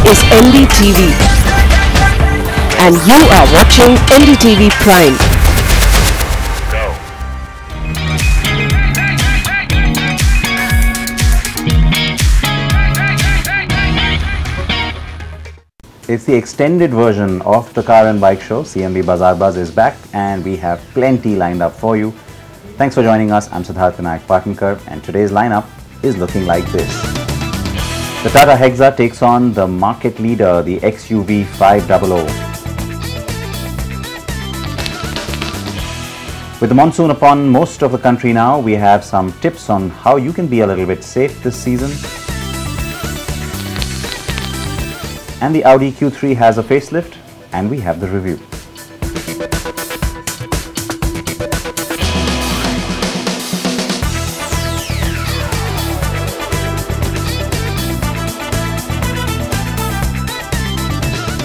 is NDTV and you are watching NDTV Prime. It's the extended version of the car and bike show. CMB Bazaar Buzz is back and we have plenty lined up for you. Thanks for joining us. I'm Siddharth Vinayak Patankar and today's lineup is looking like this. The Tata Hexa takes on the market leader, the XUV500. With the monsoon upon most of the country now, we have some tips on how you can be a little bit safe this season. And the Audi Q3 has a facelift, and we have the review.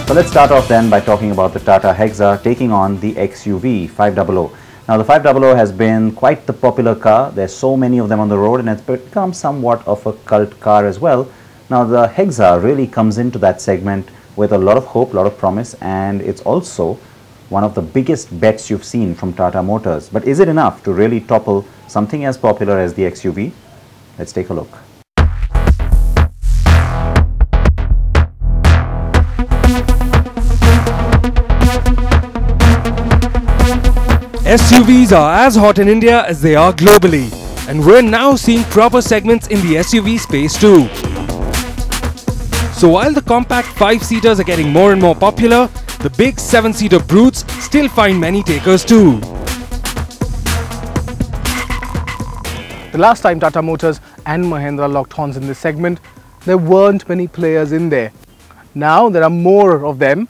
So let's start off then by talking about the Tata Hexa taking on the XUV500. Now the 500 has been quite the popular car. There's so many of them on the road and it's become somewhat of a cult car as well. Now the Hexa really comes into that segment with a lot of hope, a lot of promise, and it's also one of the biggest bets you've seen from Tata Motors. But is it enough to really topple something as popular as the XUV? Let's take a look. SUVs are as hot in India as they are globally, and we're now seeing proper segments in the SUV space too. So while the compact 5-seaters are getting more and more popular, the big 7-seater brutes still find many takers too. The last time Tata Motors and Mahindra locked horns in this segment, there weren't many players in there. Now there are more of them,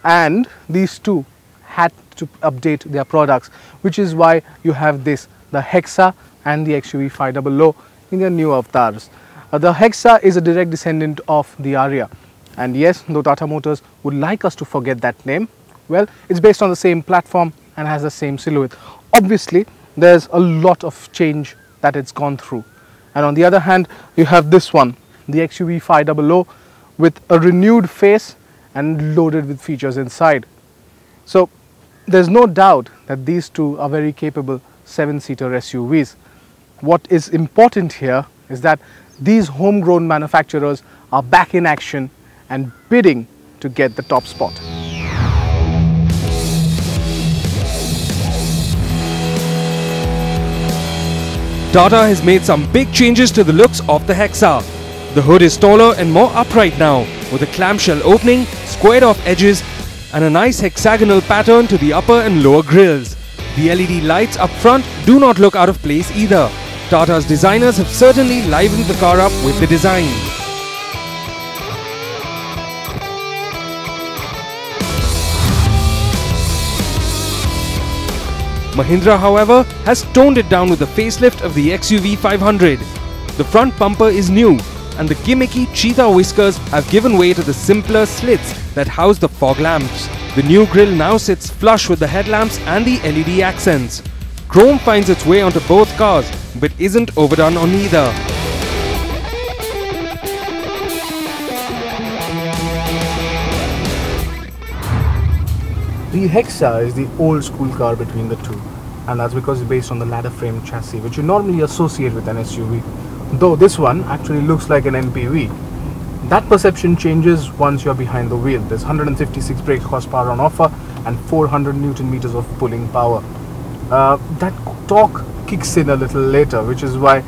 and these two had to update their products, which is why you have this, the Hexa and the XUV500 in their new avatars. The Hexa is a direct descendant of the Aria, and yes, though Tata Motors would like us to forget that name, well, it's based on the same platform and has the same silhouette. Obviously, there's a lot of change that it's gone through. And on the other hand, you have this one, the XUV500, with a renewed face and loaded with features inside. So there's no doubt that these two are very capable 7-seater SUVs. What is important here is that these homegrown manufacturers are back in action and bidding to get the top spot. Tata has made some big changes to the looks of the Hexa. The hood is taller and more upright now, with a clamshell opening, squared off edges, and a nice hexagonal pattern to the upper and lower grills. The LED lights up front do not look out of place either. Tata's designers have certainly livened the car up with the design. Mahindra, however, has toned it down with the facelift of the XUV500. The front bumper is new, and the gimmicky cheetah whiskers have given way to the simpler slits that house the fog lamps. The new grille now sits flush with the headlamps and the LED accents. Chrome finds its way onto both cars, but isn't overdone on either. The Hexa is the old school car between the two, and that's because it's based on the ladder frame chassis, which you normally associate with an SUV, though this one actually looks like an MPV. That perception changes once you're behind the wheel. There's 156 brake horsepower on offer and 400 Newton meters of pulling power. That torque kicks in a little later, which is why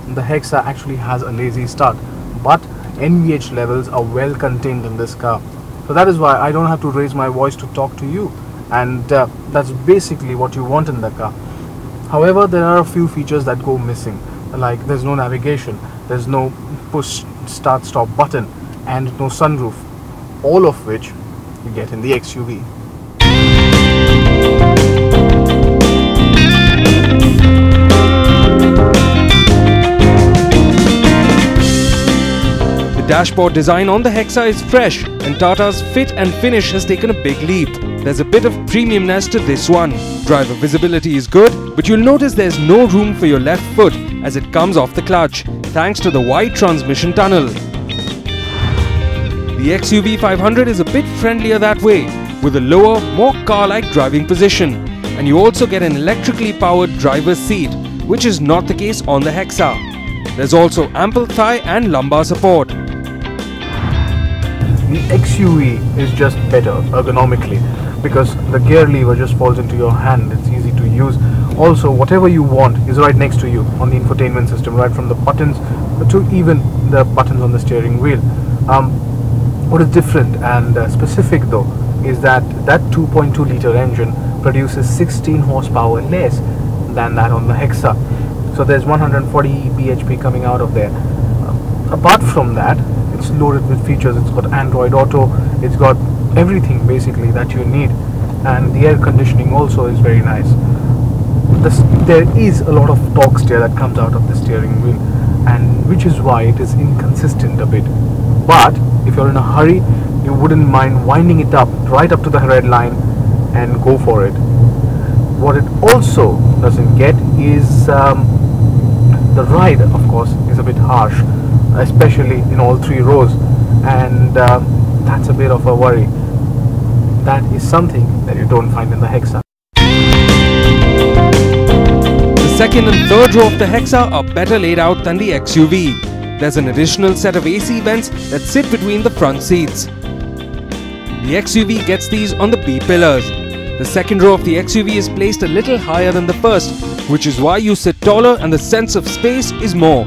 the Hexa actually has a lazy start, but NVH levels are well contained in this car. So that is why I don't have to raise my voice to talk to you, and that's basically what you want in the car. However, there are a few features that go missing, like there's no navigation, there's no push start stop button, and no sunroof, all of which you get in the XUV. The dashboard design on the Hexa is fresh, and Tata's fit and finish has taken a big leap. There's a bit of premiumness to this one. Driver visibility is good, but you'll notice there's no room for your left foot as it comes off the clutch, thanks to the wide transmission tunnel. The XUV500 is a bit friendlier that way, with a lower, more car-like driving position, and you also get an electrically powered driver's seat, which is not the case on the Hexa. There's also ample thigh and lumbar support. The XUV is just better ergonomically because the gear lever just falls into your hand. It's easy to use. Also, whatever you want is right next to you on the infotainment system, right from the buttons to even the buttons on the steering wheel. What is different and specific though is that 2.2 litre engine produces 16 horsepower less than that on the Hexa. So there's 140 bhp coming out of there. Apart from that, it's loaded with features. It's got Android Auto, it's got everything basically that you need, and the air conditioning also is very nice. There is a lot of torque steer that comes out of the steering wheel, and which is why it is inconsistent a bit. But if you're in a hurry, you wouldn't mind winding it up right up to the red line and go for it. What it also doesn't get is the ride, of course, is a bit harsh, especially in all three rows, and that's a bit of a worry. That is something that you don't find in the Hexa. The second and third row of the Hexa are better laid out than the XUV. There's an additional set of AC vents that sit between the front seats. The XUV gets these on the B pillars. The second row of the XUV is placed a little higher than the first, which is why you sit taller and the sense of space is more.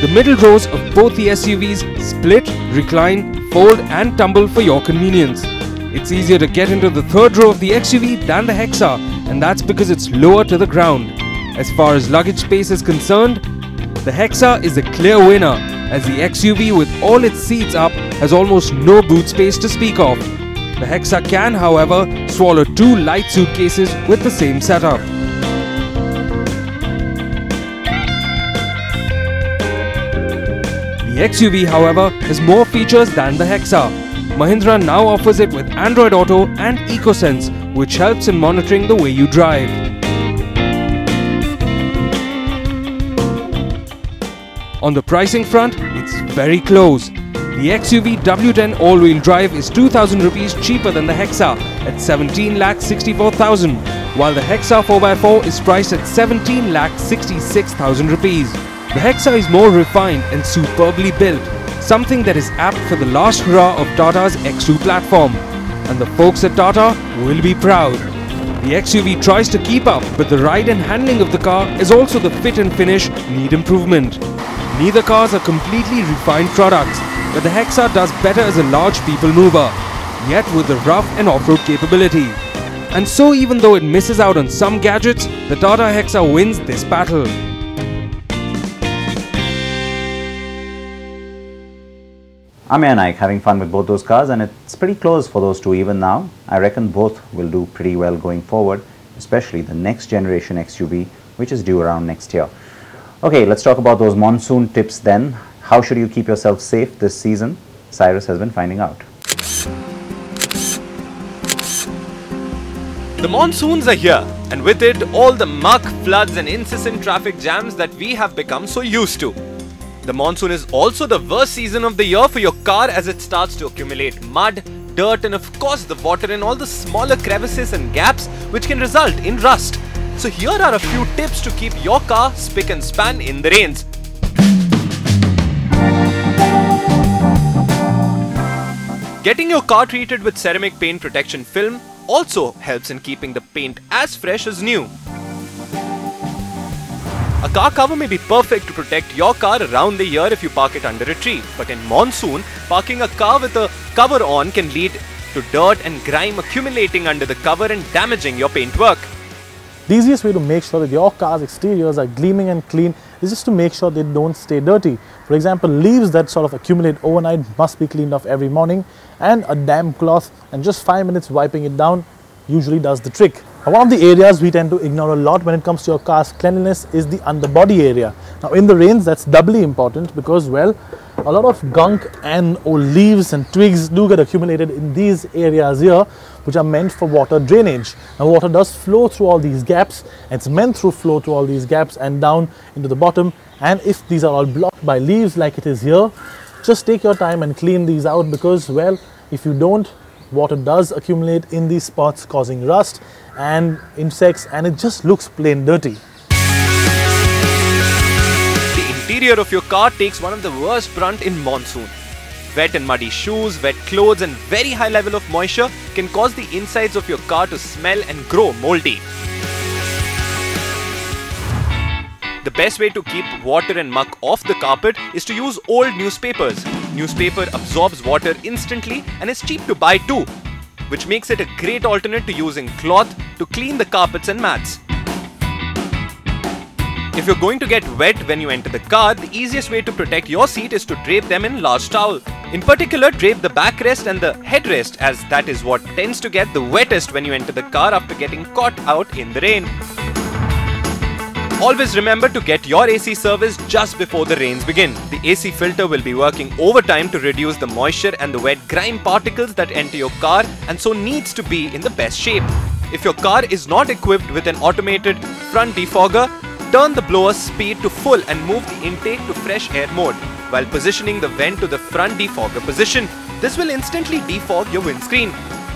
The middle rows of both the SUVs split, recline, fold and tumble for your convenience. It's easier to get into the third row of the XUV than the Hexa, and that's because it's lower to the ground. As far as luggage space is concerned, the Hexa is the clear winner, as the XUV with all its seats up has almost no boot space to speak of. The Hexa can, however, swallow 2 light suitcases with the same setup. The XUV, however, has more features than the Hexa. Mahindra now offers it with Android Auto and EcoSense, which helps in monitoring the way you drive. On the pricing front, it's very close. The XUV W10 all-wheel drive is 2,000 rupees cheaper than the Hexa at 17,64,000, while the Hexa 4x4 is priced at 17,66,000 rupees. The Hexa is more refined and superbly built, something that is apt for the last hurrah of Tata's X2 platform, and the folks at Tata will be proud. The XUV tries to keep up, but the ride and handling of the car, as also the fit and finish, need improvement. Neither cars are completely refined products, but the Hexa does better as a large people mover, yet with the rough and off-road capability. And so even though it misses out on some gadgets, the Tata Hexa wins this battle. I'm Vinayak, having fun with both those cars, and it's pretty close for those two even now. I reckon both will do pretty well going forward, especially the next generation XUV, which is due around next year. Okay, let's talk about those monsoon tips then. How should you keep yourself safe this season? Cyrus has been finding out. The monsoons are here, and with it all the muck, floods and incessant traffic jams that we have become so used to. The monsoon is also the worst season of the year for your car, as it starts to accumulate mud, dirt and of course the water in all the smaller crevices and gaps, which can result in rust. So here are a few tips to keep your car spick and span in the rains. Getting your car treated with ceramic paint protection film also helps in keeping the paint as fresh as new. A car cover may be perfect to protect your car around the year if you park it under a tree, but in monsoon, parking a car with a cover on can lead to dirt and grime accumulating under the cover and damaging your paintwork. The easiest way to make sure that your car's exteriors are gleaming and clean is just to make sure they don't stay dirty. For example, leaves that sort of accumulate overnight must be cleaned off every morning, and a damp cloth and just 5 minutes wiping it down usually does the trick. Now, one of the areas we tend to ignore a lot when it comes to your car's cleanliness is the underbody area. Now in the rains, that's doubly important because, well, a lot of gunk and old leaves and twigs do get accumulated in these areas here, which are meant for water drainage. Now water does flow through all these gaps, and it's meant to flow through all these gaps and down into the bottom. And if these are all blocked by leaves like it is here, just take your time and clean these out, because, well, if you don't, water does accumulate in these spots, causing rust and insects, and it just looks plain dirty. The interior of your car takes one of the worst brunt in monsoon. Wet and muddy shoes, wet clothes and very high level of moisture can cause the insides of your car to smell and grow moldy. The best way to keep water and muck off the carpet is to use old newspapers. Newspaper absorbs water instantly and is cheap to buy too, which makes it a great alternate to using cloth to clean the carpets and mats. If you're going to get wet when you enter the car, the easiest way to protect your seat is to drape them in large towel. In particular, drape the backrest and the headrest, as that is what tends to get the wettest when you enter the car after getting caught out in the rain. Always remember to get your AC serviced just before the rains begin. The AC filter will be working overtime to reduce the moisture and the wet grime particles that enter your car, and so needs to be in the best shape. If your car is not equipped with an automated front defogger, turn the blower's speed to full and move the intake to fresh air mode while positioning the vent to the front defogger position. This will instantly defog your windscreen.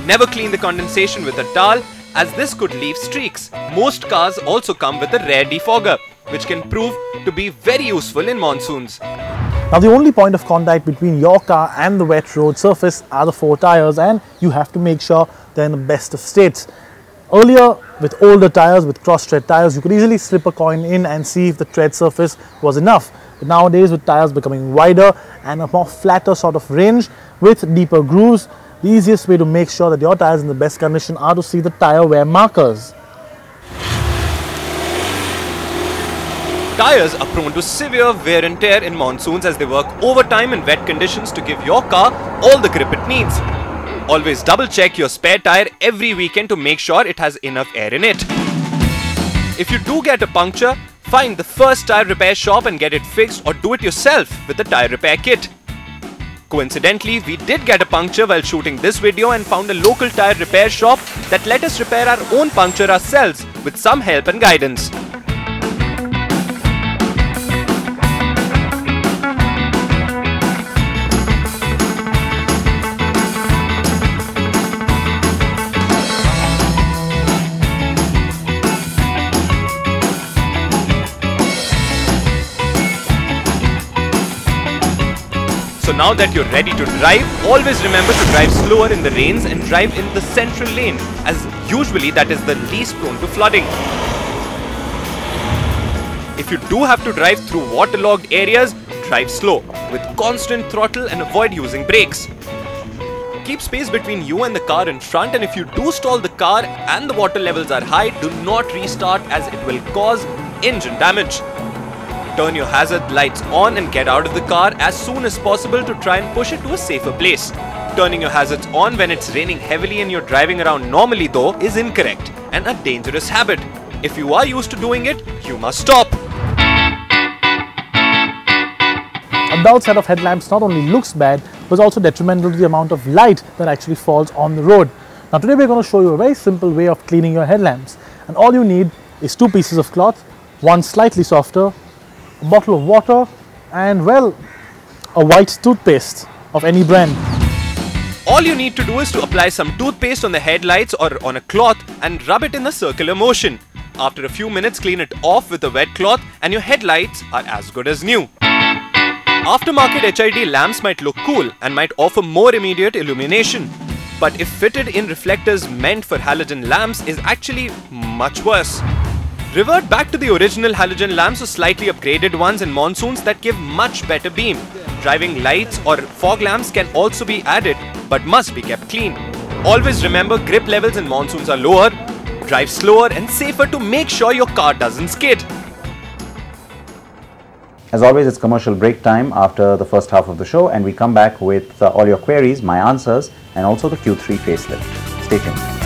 Never clean the condensation with a towel, as this could leave streaks. Most cars also come with a rear defogger, which can prove to be very useful in monsoons. Now the only point of contact between your car and the wet road surface are the four tires, and you have to make sure they're in the best of states. Earlier, with older tires, with cross-tread tires, you could easily slip a coin in and see if the tread surface was enough. But nowadays, with tires becoming wider and a more flatter sort of range with deeper grooves, the easiest way to make sure that your tires are in the best condition are to see the tire wear markers. Tires are prone to severe wear and tear in monsoons as they work overtime in wet conditions to give your car all the grip it needs. Always double check your spare tire every weekend to make sure it has enough air in it. If you do get a puncture, find the first tire repair shop and get it fixed, or do it yourself with a tire repair kit. Coincidentally, we did get a puncture while shooting this video and found a local tire repair shop that let us repair our own puncture ourselves with some help and guidance. So now that you're ready to drive, always remember to drive slower in the rains and drive in the central lane, as usually that is the least prone to flooding. If you do have to drive through waterlogged areas, drive slow with constant throttle and avoid using brakes. Keep space between you and the car in front, and if you do stall the car and the water levels are high, do not restart as it will cause engine damage. Turn your hazard lights on and get out of the car as soon as possible to try and push it to a safer place. Turning your hazards on when it's raining heavily and you're driving around normally though is incorrect and a dangerous habit. If you are used to doing it, you must stop. A dull set of headlamps not only looks bad, but is also detrimental to the amount of light that actually falls on the road. Now today we're going to show you a very simple way of cleaning your headlamps, and all you need is two pieces of cloth, one slightly softer, a bottle of water, and, well, a white toothpaste of any brand. All you need to do is to apply some toothpaste on the headlights or on a cloth and rub it in a circular motion. After a few minutes, clean it off with a wet cloth and your headlights are as good as new. Aftermarket HID lamps might look cool and might offer more immediate illumination, but if fitted in reflectors meant for halogen lamps is actually much worse. Revert back to the original halogen lamps or slightly upgraded ones in monsoons that give much better beam. Driving lights or fog lamps can also be added but must be kept clean. Always remember, grip levels in monsoons are lower. Drive slower and safer to make sure your car doesn't skid. As always, it's commercial break time after the first half of the show, and we come back with all your queries, my answers, and also the Q3 facelift. Stay tuned.